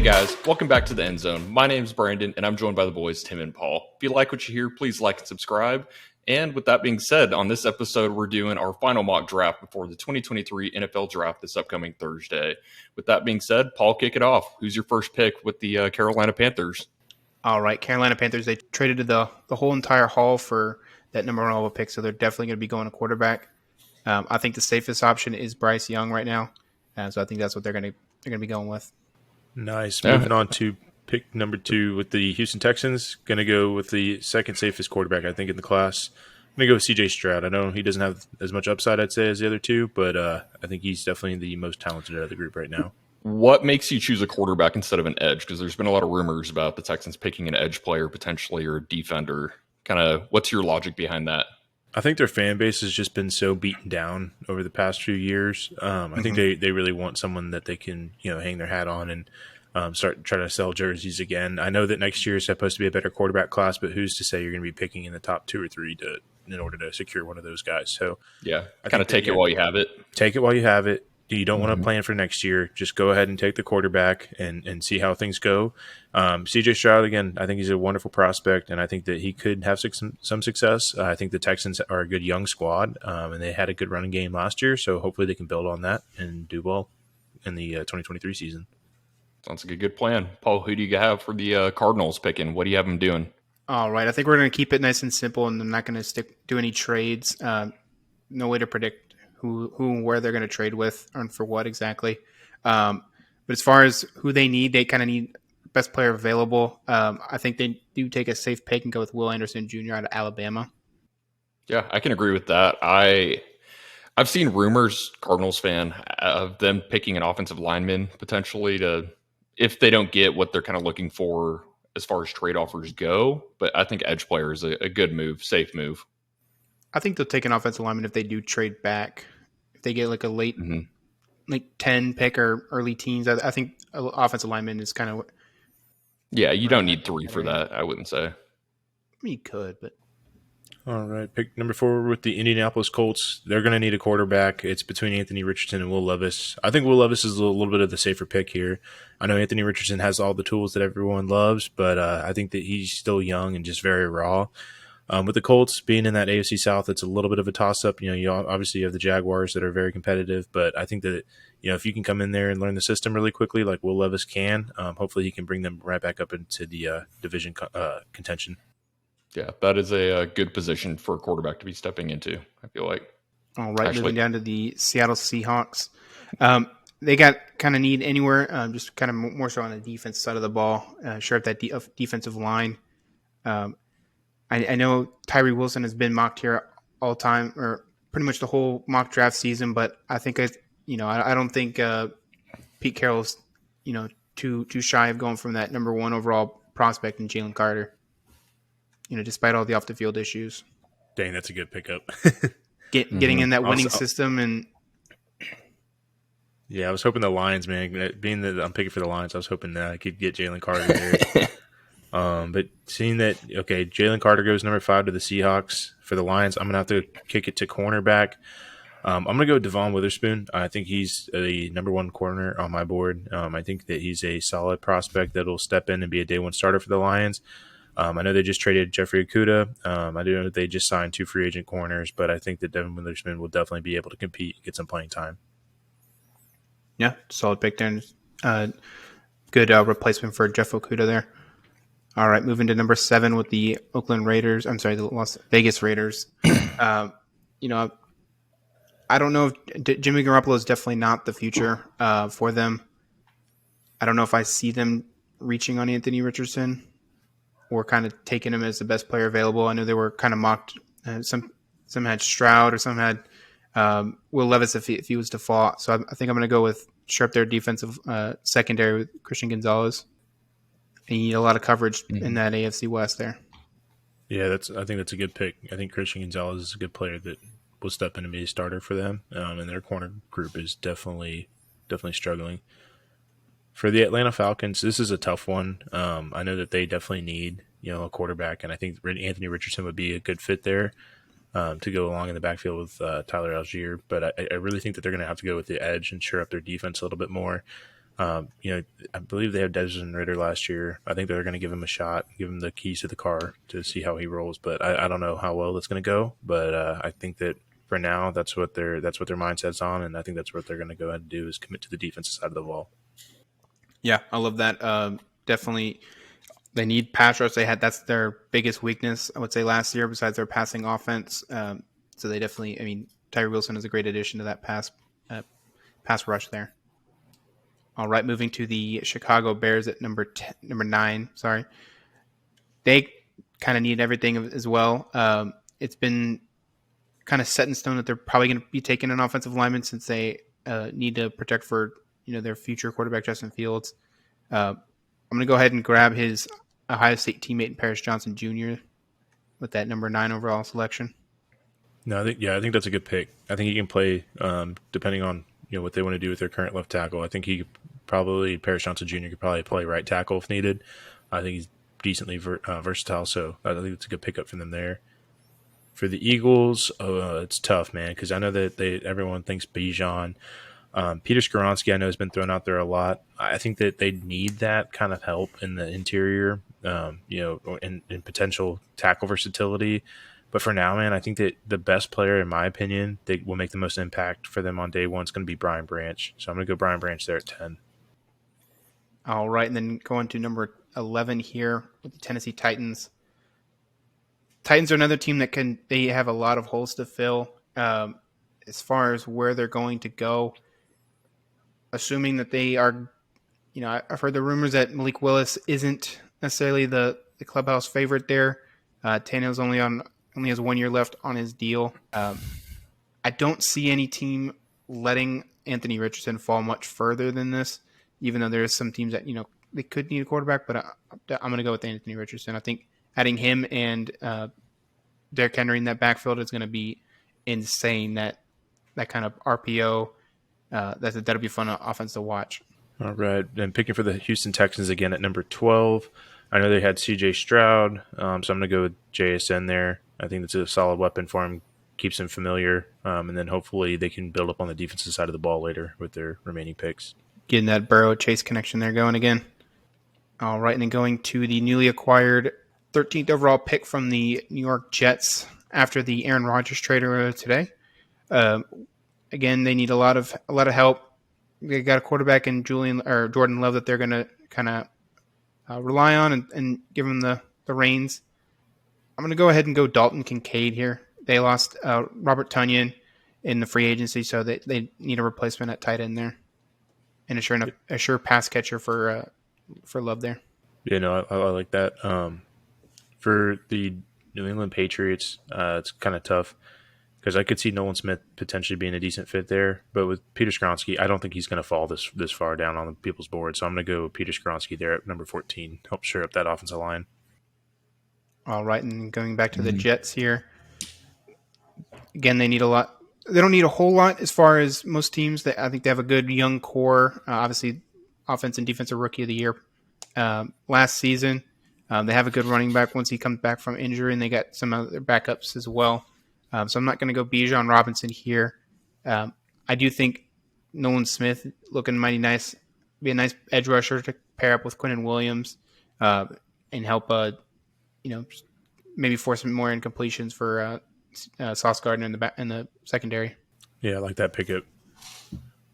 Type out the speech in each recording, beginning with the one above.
Hey guys, welcome back to the End Zone. My name's Brandon, and I'm joined by the boys Tim and Paul. If you like what you hear, please like and subscribe. And with that being said, on this episode, we're doing our final mock draft before the 2023 NFL Draft this upcoming Thursday. With that being said, Paul, kick it off. Who's your first pick with the Carolina Panthers? All right, Carolina Panthers, they traded the whole entire haul for that number one overall pick, so they're definitely going to be going a quarterback. I think the safest option is Bryce Young right now, so I think that's what they're going to be going with. Nice. Moving on to pick number 2 with the Houston Texans. Going to go with the second safest quarterback, I think, in the class. I'm going to go with C.J. Stroud. I know he doesn't have as much upside, I'd say, as the other two, but I think he's definitely the most talented out of the group right now. What makes you choose a quarterback instead of an edge? Because there's been a lot of rumors about the Texans picking an edge player potentially or a defender. Kind of, what's your logic behind that? I think their fan base has just been so beaten down over the past few years. I think they really want someone that they can, hang their hat on and start trying to sell jerseys again. I know that next year is supposed to be a better quarterback class, but who's to say you're going to be picking in the top 2 or 3 in order to secure one of those guys? So yeah, kind of take it while you have it. Take it while you have it. You don't want to plan for next year. Just go ahead and take the quarterback and see how things go. C.J. Stroud, again, I think he's a wonderful prospect, and I think that he could have some success. I think the Texans are a good young squad, and they had a good running game last year, so hopefully they can build on that and do well in the 2023 season. Sounds like a good plan. Paul, who do you have for the Cardinals picking? What do you have them doing? All right, I think we're going to keep it nice and simple, and I'm not going to do any trades. No way to predict who and where they're going to trade with and for what exactly. But as far as who they need, they kind of need best player available. I think they do take a safe pick and go with Will Anderson Jr. out of Alabama. Yeah, I can agree with that. I've seen rumors, Cardinals fan, of them picking an offensive lineman potentially if they don't get what they're kind of looking for as far as trade offers go. But I think edge player is a good move, safe move. I think they'll take an offensive lineman if they do trade back. If they get like a late 10 pick or early teens, I think offensive lineman is kind of. Yeah, you don't need 3 for that, I wouldn't say. I mean, you could, but. All right, pick number 4 with the Indianapolis Colts. They're going to need a quarterback. It's between Anthony Richardson and Will Levis. I think Will Levis is a little bit of the safer pick here. I know Anthony Richardson has all the tools that everyone loves, but I think that he's still young and just very raw. With the Colts being in that AFC South, it's a little bit of a toss-up. You obviously have the Jaguars that are very competitive, but I think that if you can come in there and learn the system really quickly, like Will Levis can, hopefully he can bring them right back up into the division contention. Yeah, that is a good position for a quarterback to be stepping into, I feel like. All right, moving down to the Seattle Seahawks. They got kind of need anywhere, just kind of more so on the defense side of the ball, sure up that defensive line. I know Tyree Wilson has been mocked here all time, or pretty much the whole mock draft season, but I think I don't think Pete Carroll's too shy of going from that number 1 overall prospect in Jalen Carter. Despite all the off the field issues. Dang, that's a good pickup. Getting in that winning system and. Yeah, I was hoping the Lions, man. Being that I'm picking for the Lions, I was hoping that I could get Jalen Carter there. But seeing that, okay, Jalen Carter goes number 5 to the Seahawks. For the Lions, I'm going to have to kick it to cornerback. I'm going to go with Devon Witherspoon. I think he's a number 1 corner on my board. I think that he's a solid prospect that will step in and be a day 1 starter for the Lions. I know they just traded Jeffrey Okudah. I do know that they just signed 2 free agent corners, but I think that Devon Witherspoon will definitely be able to compete and get some playing time. Yeah, solid pick there. Good replacement for Jeff Okudah there. All right, moving to number 7 with the Oakland Raiders. I'm sorry, the Las Vegas Raiders. I don't know if Jimmy Garoppolo is definitely not the future for them. I don't know if I see them reaching on Anthony Richardson or kind of taking him as the best player available. I know they were kind of mocked. Some had Stroud or some had Will Levis if he was to fall. So I think I'm going to go with sharp their defensive secondary with Christian Gonzalez. And you need a lot of coverage in that AFC West there. Yeah, I think that's a good pick. I think Christian Gonzalez is a good player that will step in and be a starter for them. And their corner group is definitely struggling. For the Atlanta Falcons, this is a tough one. I know that they definitely need a quarterback, and I think Anthony Richardson would be a good fit there to go along in the backfield with Tyler Algier. But I really think that they're going to have to go with the edge and shore up their defense a little bit more. I believe they had Desmond Ritter last year. I think they're going to give him a shot, give him the keys to the car to see how he rolls. But I don't know how well that's going to go. But I think that for now, that's what their mindset's on, and I think that's what they're going to go ahead and do is commit to the defensive side of the ball. Yeah, I love that. Definitely, they need pass rush. That's their biggest weakness, I would say, last year. Besides their passing offense, so they definitely. I mean, Tyree Wilson is a great addition to that pass rush there. All right, moving to the Chicago Bears at number 9. Sorry, they kind of need everything as well. It's been kind of set in stone that they're probably going to be taking an offensive lineman since they need to protect for their future quarterback Justin Fields. I'm going to go ahead and grab his Ohio State teammate Paris Johnson Jr. with that number 9 overall selection. No, I think that's a good pick. I think he can play depending on what they want to do with their current left tackle. I think Paris Johnson Jr. could probably play right tackle if needed. I think he's decently versatile, so I think it's a good pickup for them there. For the Eagles, it's tough, man, because I know that everyone thinks Bijan. Peter Skoronski, I know, has been thrown out there a lot. I think that they need that kind of help in the interior, in potential tackle versatility. But for now, man, I think that the best player, in my opinion, that will make the most impact for them on day one is going to be Brian Branch. So I'm going to go Brian Branch there at 10. All right, and then going to number 11 here with the Tennessee Titans. Titans are another team they have a lot of holes to fill as far as where they're going to go. Assuming that they are, I've heard the rumors that Malik Willis isn't necessarily the clubhouse favorite there. Tannehill's only has 1 year left on his deal. I don't see any team letting Anthony Richardson fall much further than this, even though there's some teams that, they could need a quarterback, but I'm going to go with Anthony Richardson. I think adding him and Derrick Henry in that backfield is going to be insane. That kind of RPO, that'll be fun offense to watch. All right, and picking for the Houston Texans again at number 12. I know they had C.J. Stroud, so I'm going to go with JSN there. I think that's a solid weapon for him, keeps him familiar, and then hopefully they can build up on the defensive side of the ball later with their remaining picks. Getting that Burrow-Chase connection there going again. All right, and then going to the newly acquired 13th overall pick from the New York Jets after the Aaron Rodgers trade today. Again, they need a lot of help. They got a quarterback in Jordan Love that they're going to kind of rely on and give him the reins. I'm going to go ahead and go Dalton Kincaid here. They lost Robert Tonyan in the free agency, so they need a replacement at tight end there, and a sure pass catcher for Love there. Yeah, no, I like that. For the New England Patriots, it's kind of tough because I could see Nolan Smith potentially being a decent fit there, but with Peter Skoronski, I don't think he's going to fall this far down on the people's board. So I'm going to go Peter Skoronski there at number 14, help shore up that offensive line. All right, and going back to the Jets here, again, they need a lot. They don't need a whole lot as far as most teams. I think they have a good young core. Obviously, offense and defensive rookie of the year last season. They have a good running back once he comes back from injury, and they got some other backups as well. So I'm not going to go Bijan Robinson here. I do think Nolan Smith looking mighty nice, be a nice edge rusher to pair up with Quinnen Williams and help, maybe force some more incompletions for Sauce Gardner in the secondary. Yeah, I like that pickup.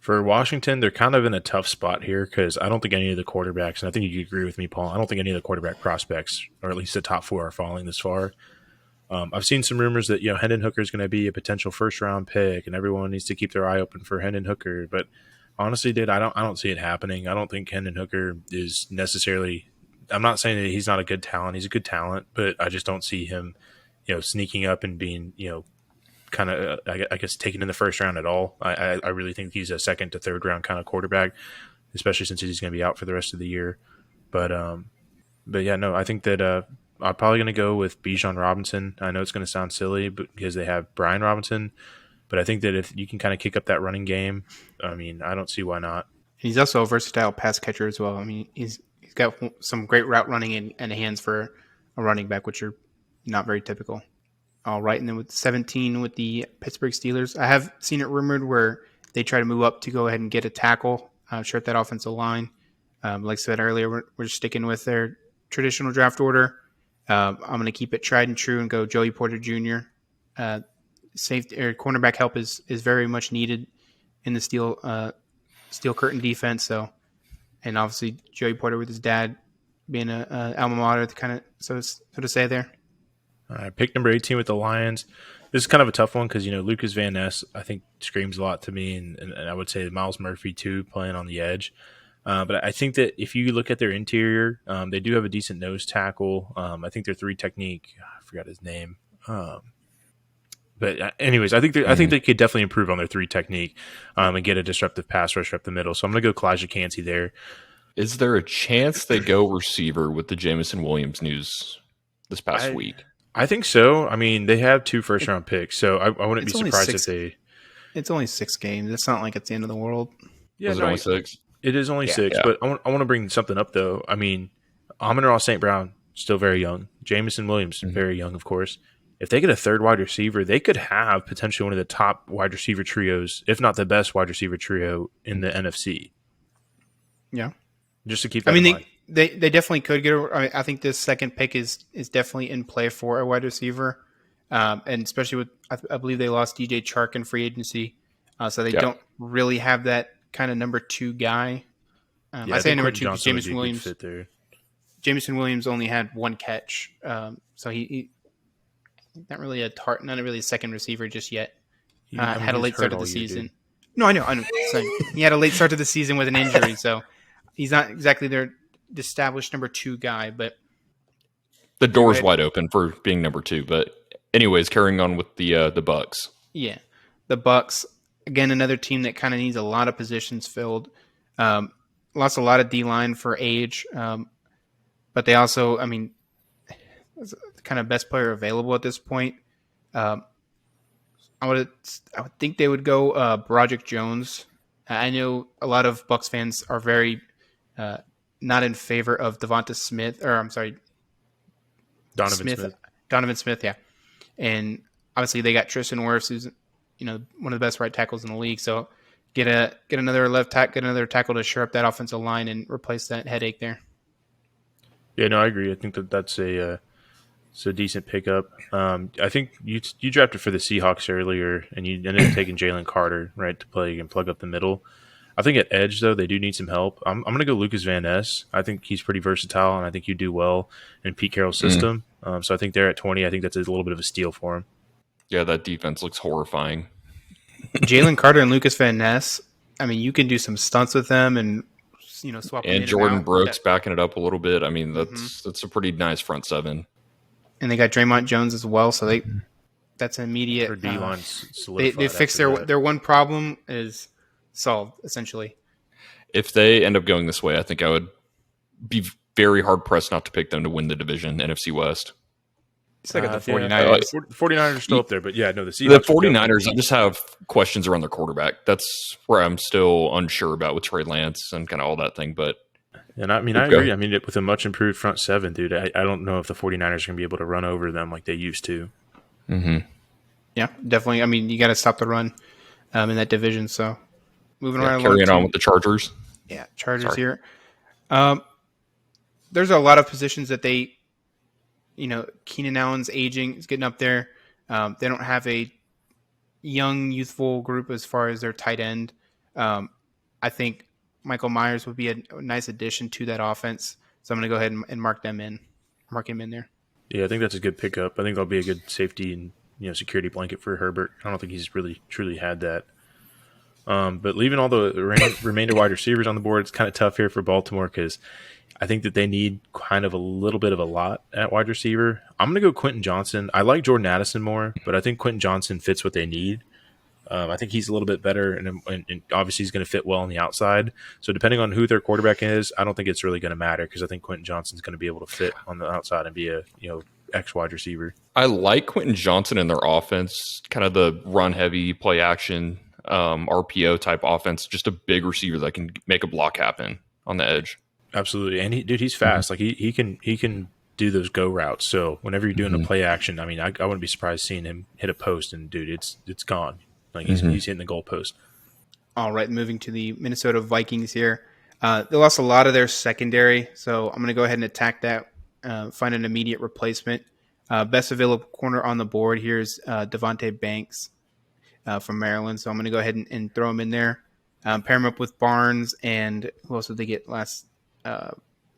For Washington, they're kind of in a tough spot here because I don't think any of the quarterbacks, and I think you agree with me, Paul, I don't think any of the quarterback prospects, or at least the top 4, are falling this far. I've seen some rumors that Hendon Hooker is going to be a potential first-round pick, and everyone needs to keep their eye open for Hendon Hooker. But honestly, dude, I don't see it happening. I don't think Hendon Hooker is necessarily. I'm not saying that he's not a good talent. He's a good talent, but I just don't see him, sneaking up and being, kind of, I guess, taken in the first round at all. I really think he's a second to third round kind of quarterback, especially since he's going to be out for the rest of the year. But yeah, no, I think that I'm probably going to go with Bijan Robinson. I know it's going to sound silly, but because they have Brian Robinson, but I think that if you can kind of kick up that running game, I mean, I don't see why not. He's also a versatile pass catcher as well. I mean, he's got some great route running and hands for a running back, which are not very typical. All right, and then with 17 with the Pittsburgh Steelers, I have seen it rumored where they try to move up to go ahead and get a tackle. shirt that offensive line. Like I said earlier, we're sticking with their traditional draft order. I'm going to keep it tried and true and go Joey Porter Jr. Safety or cornerback help is very much needed in the steel curtain defense. So, and obviously Joey Porter with his dad being a alma mater, kind of so to say there. All right, pick number 18 with the Lions. This is kind of a tough one because, Lucas Van Ness, I think, screams a lot to me, and I would say Miles Murphy, too, playing on the edge. But I think that if you look at their interior, they do have a decent nose tackle. I think their three technique, I forgot his name. But anyways, I think they could definitely improve on their three technique and get a disruptive pass rush up the middle. So I'm going to go Kalijah Cansey there. Is there a chance they go receiver with the Jamison Williams news this past week? I think so. I mean, they have 2 first-round picks, so I wouldn't be surprised if they... It's only 6 games. It's not like it's the end of the world. Yeah, Was it only 6? It is only 6, but I want to bring something up, though. I mean, Amon-Ra St. Brown, still very young. Jamison Williams, very young, of course. If they get a third wide receiver, they could have potentially one of the top wide receiver trios, if not the best wide receiver trio in the NFC. Yeah. Just to keep that in mind. They definitely could get. I think this second pick is definitely in play for a wide receiver, and especially with I believe they lost DJ Chark in free agency, so they don't really have that kind of number 2 guy. I say number 2 because Jamison Williams. Jamison Williams only had 1 catch, so he not really a second receiver just yet. Had a late start to the season. No, I know. So he had a late start to the season with an injury, so he's not exactly their established number 2 guy, but the door's wide open for being number 2. But anyways, carrying on with the Bucks. Yeah, the Bucks again, another team that kind of needs a lot of positions filled. Lost a lot of D line for age, but they also, I mean, kind of best player available at this point. I would think they would go Broderick Jones. I know a lot of Bucks fans are very not in favor of Donovan Smith. Donovan Smith, yeah. And obviously they got Tristan Wirfs, who's one of the best right tackles in the league. So get another tackle to shore up that offensive line and replace that headache there. Yeah, no, I agree. I think that's a decent pickup. I think you drafted for the Seahawks earlier, and you ended up taking Jalen Carter, right, to play and plug up the middle. I think at edge, though, they do need some help. I'm going to go Lucas Van Ness. I think he's pretty versatile, and I think you do well in Pete Carroll's system. So I think they're at 20. I think that's a little bit of a steal for him. Yeah, that defense looks horrifying. Jalen Carter and Lucas Van Ness, I mean, you can do some stunts with them and swap them in and Jordan out. Brooks backing it up a little bit. I mean, that's a pretty nice front 7. And they got Draymond Jones as well, so that's an immediate. Their D-line they fixed their one problem is solved, essentially. If they end up going this way, I think I would be very hard-pressed not to pick them to win the division, NFC West. It's like the 49ers. The 49ers are still up there, but yeah, no, the Seahawks. The 49ers, I just have questions around their quarterback. That's where I'm still unsure about with Trey Lance and kind of all that thing, but... And I mean, I agree. I mean, with a much improved front 7, dude, I don't know if the 49ers are going to be able to run over them like they used to. Mm-hmm. Yeah, definitely. I mean, you got to stop the run in that division, so... Moving right along. Carrying on with the Chargers. Yeah, Chargers here. There's a lot of positions that they, Keenan Allen's aging. It's getting up there. They don't have a young, youthful group as far as their tight end. I think Michael Myers would be a nice addition to that offense. So I'm going to go ahead and mark him in there. Yeah, I think that's a good pickup. I think that'll be a good safety and security blanket for Herbert. I don't think he's really truly had that. But leaving all the remainder wide receivers on the board, it's kind of tough here for Baltimore because I think that they need kind of a little bit of a lot at wide receiver. I'm going to go Quentin Johnson. I like Jordan Addison more, but I think Quentin Johnson fits what they need. I think he's a little bit better, and obviously he's going to fit well on the outside. So depending on who their quarterback is, I don't think it's really going to matter because I think Quentin Johnson's going to be able to fit on the outside and be a X wide receiver. I like Quentin Johnson in their offense, kind of the run-heavy, play-action RPO type offense, just a big receiver that can make a block happen on the edge. Absolutely. And he's fast. Like he can do those go routes. So whenever you're doing a play action, I mean, I wouldn't be surprised seeing him hit a post and dude, it's gone. Like he's hitting the goal post. All right, moving to the Minnesota Vikings here. They lost a lot of their secondary, so I'm going to go ahead and attack that, find an immediate replacement. Best available corner on the board here is Devontae Banks from Maryland, so I'm going to go ahead and throw him in there. Pair him up with Barnes, and who else did they get last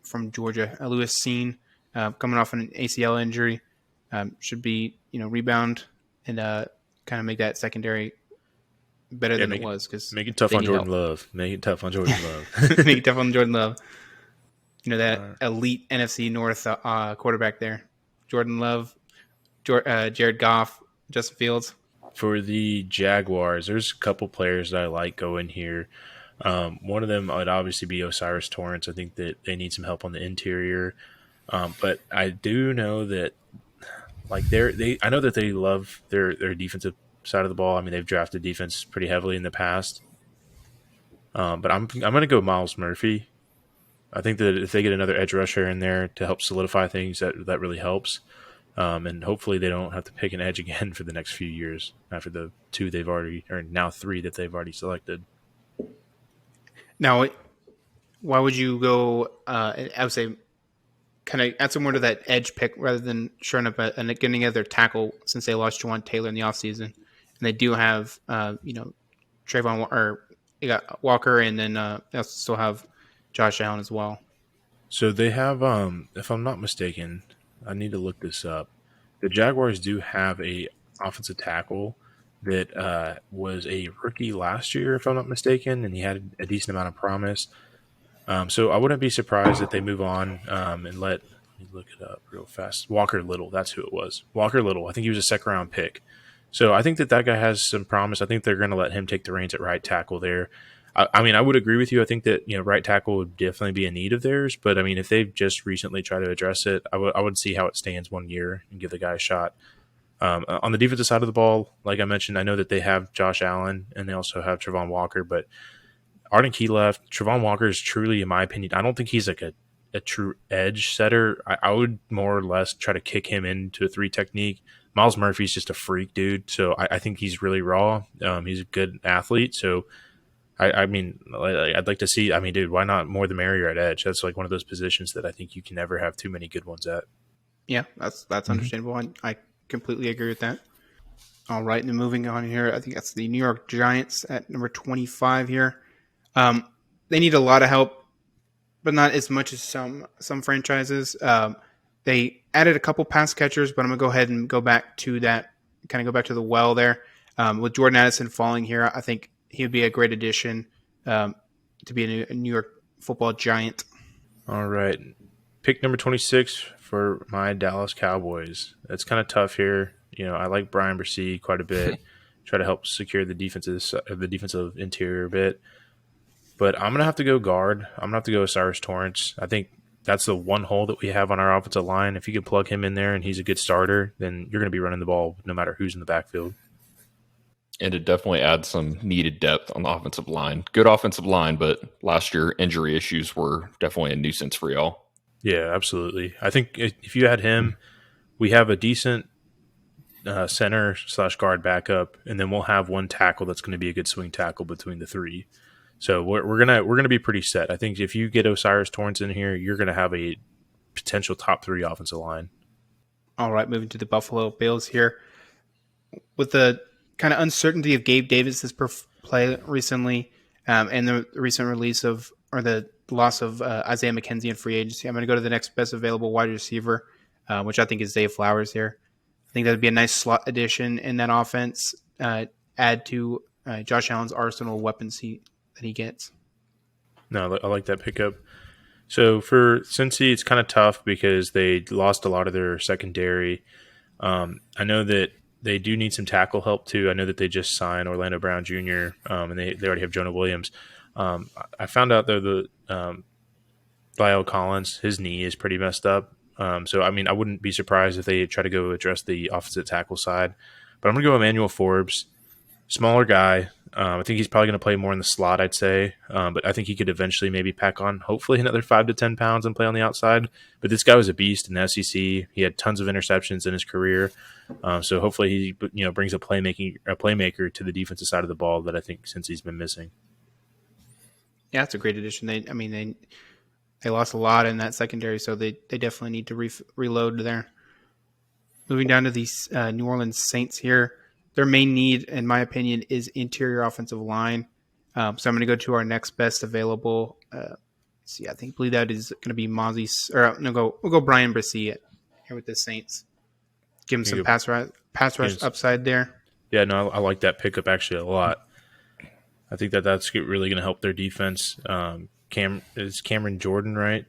from Georgia? Lewis Seen, coming off an ACL injury. Should be, rebound and kind of make that secondary better than it was, because make it tough on Jordan Love. Make it tough on Jordan Love. Make it tough on Jordan Love. That elite NFC North quarterback there. Jordan Love, Jared Goff, Justin Fields. For the Jaguars, there's a couple players that I like going here. One of them would obviously be Osiris Torrance. I think that they need some help on the interior. But I do know that I know that they love their defensive side of the ball. I mean, they've drafted defense pretty heavily in the past. But I'm going to go Miles Murphy. I think that if they get another edge rusher in there to help solidify things, that really helps. And hopefully they don't have to pick an edge again for the next few years after the two they've already, or now three that they've already selected. Now, why would you go, I would say, kind of add some more to that edge pick rather than showing up and getting another tackle, since they lost Juwan Taylor in the offseason? And they do have, Trayvon, or you got Walker, and then they also still have Josh Allen as well. So they have, if I'm not mistaken, I need to look this up. The Jaguars do have a offensive tackle that was a rookie last year, if I'm not mistaken, and he had a decent amount of promise. So I wouldn't be surprised if they move on and let me look it up real fast. Walker Little, that's who it was. Walker Little. I think he was a second-round pick. So I think that guy has some promise. I think they're going to let him take the reins at right tackle there. I mean, I would agree with you. I think that right tackle would definitely be a need of theirs. But I mean, if they've just recently tried to address it, I would see how it stands 1 year and give the guy a shot. On the defensive side of the ball, like I mentioned, I know that they have Josh Allen and they also have Trayvon Walker. But Arden Key left. Trayvon Walker is truly, in my opinion, I don't think he's like a true edge setter. I would more or less try to kick him into a 3 technique. Miles Murphy's just a freak, dude. So I think he's really raw. He's a good athlete. So I mean, I'd like to see. I mean, dude, why not more the merrier at edge? That's like one of those positions that I think you can never have too many good ones at. Yeah, that's understandable. I completely agree with that. All right, and then moving on here, I think that's the New York Giants at number 25 here. They need a lot of help, but not as much as some franchises. They added a couple pass catchers, but I'm going to go ahead and go back to that, kind of go back to the well there. With Jordan Addison falling here, I think he would be a great addition to be a New York football Giant. All right. Pick number 26 for my Dallas Cowboys. It's kind of tough here. I like Brian Bresee quite a bit. Try to help secure the defensive interior a bit. But I'm going to have to go guard. I'm going to have to go Osiris Torrance. I think that's the one hole that we have on our offensive line. If you can plug him in there and he's a good starter, then you're going to be running the ball no matter who's in the backfield. And it definitely adds some needed depth on the offensive line. Good offensive line, but last year injury issues were definitely a nuisance for y'all. Yeah, absolutely. I think if you had him, we have a decent center / guard backup, and then we'll have one tackle that's going to be a good swing tackle between the 3. So we're gonna be pretty set. I think if you get Osiris Torrance in here, you're going to have a potential top 3 offensive line. All right, moving to the Buffalo Bills here. With the kind of uncertainty of Gabe Davis' play recently, and the recent release of, or the loss of Isaiah McKenzie in free agency, I'm going to go to the next best available wide receiver, which I think is Zay Flowers here. I think that would be a nice slot addition in that offense, add to Josh Allen's arsenal of weapons that he gets. No, I like that pickup. So for Cincy, it's kind of tough because they lost a lot of their secondary. I know that they do need some tackle help too. I know that they just signed Orlando Brown Jr. And they already have Jonah Williams. I found out though that Lyle Collins, his knee is pretty messed up. So I mean, I wouldn't be surprised if they try to go address the offensive tackle side. But I'm gonna go Emmanuel Forbes, smaller guy. I think he's probably going to play more in the slot, I'd say. But I think he could eventually maybe pack on, hopefully, another 5 to 10 pounds and play on the outside. But this guy was a beast in the SEC. He had tons of interceptions in his career. So hopefully he brings a playmaker to the defensive side of the ball that I think since he's been missing. Yeah, it's a great addition. They lost a lot in that secondary, so they definitely need to reload there. Moving down to these New Orleans Saints here, their main need, in my opinion, is interior offensive line. So I'm going to go to our next best available. I believe that is going to be Mozzie, or no, we'll go Brian Brissett here with the Saints. Give him some pass rush upside there. Yeah, no, I like that pickup actually a lot. I think that's really going to help their defense. Is Cameron Jordan right?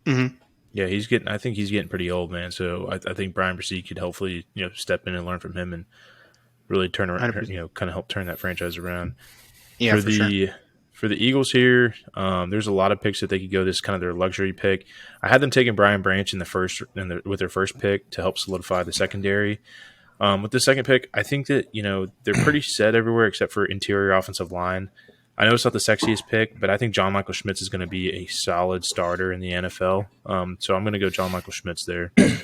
Mm-hmm. Yeah, I think he's getting pretty old, man. So I think Brian Brissett could hopefully step in and learn from him and really turn around, kind of help turn that franchise around. Yeah, for sure. For the Eagles here, there's a lot of picks that they could go. This is kind of their luxury pick. I had them taking Brian Branch with their first pick to help solidify the secondary. With the second pick, I think that they're pretty set everywhere except for interior offensive line. I know it's not the sexiest pick, but I think John Michael Schmitz is going to be a solid starter in the NFL. So I'm going to go John Michael Schmitz there. A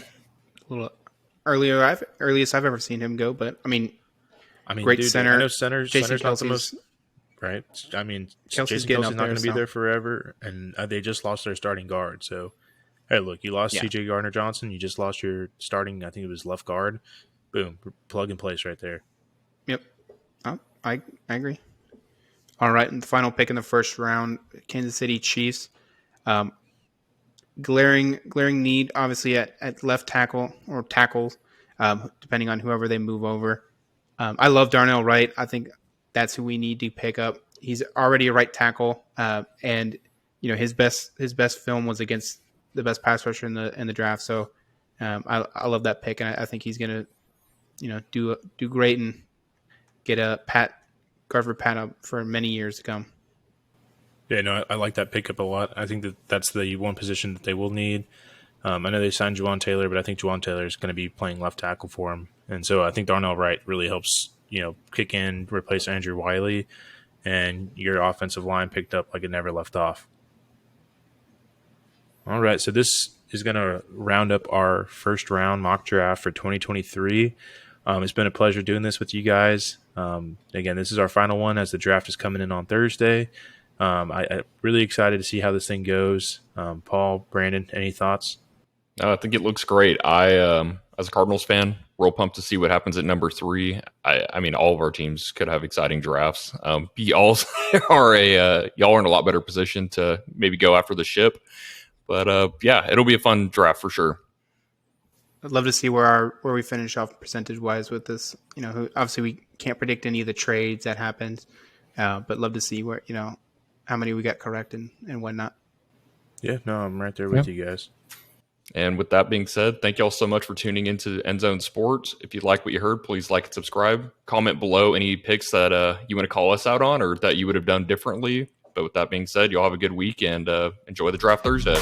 little earliest I've ever seen him go, but great dude, center. I know center's not the most right. I mean, Kelsey's Jason Kelsey's not going to be there forever, and they just lost their starting guard. So, hey, look, you lost C.J. Gardner-Johnson. You just lost your starting. I think it was left guard. Boom, plug and place right there. Yep, I agree. All right, and the final pick in the first round, Kansas City Chiefs. Glaring need, obviously, at left tackle or tackles, depending on whoever they move over. I love Darnell Wright. I think that's who we need to pick up. He's already a right tackle, and his best film was against the best pass rusher in the draft. So I love that pick, and I think he's gonna do great and get a guard for Pat up for many years to come. Yeah, no, I like that pickup a lot. I think that's the one position that they will need. I know they signed Juwan Taylor, but I think Juwan Taylor is going to be playing left tackle for him. And so I think Darnell Wright really helps, kick in, replace Andrew Wiley, and your offensive line picked up like it never left off. All right, so this is going to round up our first round mock draft for 2023. It's been a pleasure doing this with you guys. Again, this is our final one as the draft is coming in on Thursday. I'm really excited to see how this thing goes. Paul, Brandon, any thoughts? I think it looks great. I, as a Cardinals fan, real pumped to see what happens at number 3. I mean, all of our teams could have exciting drafts. Y'all are in a lot better position to maybe go after the ship. But yeah, it'll be a fun draft for sure. I'd love to see where we finish off percentage wise with this. Obviously we can't predict any of the trades that happens, but love to see where how many we got correct and whatnot. Yeah, no, I'm right there with you guys. And with that being said, thank you all so much for tuning into End Zone Sports. If you like what you heard, please like and subscribe. Comment below any picks that you want to call us out on or that you would have done differently. But with that being said, y'all have a good week and enjoy the draft Thursday.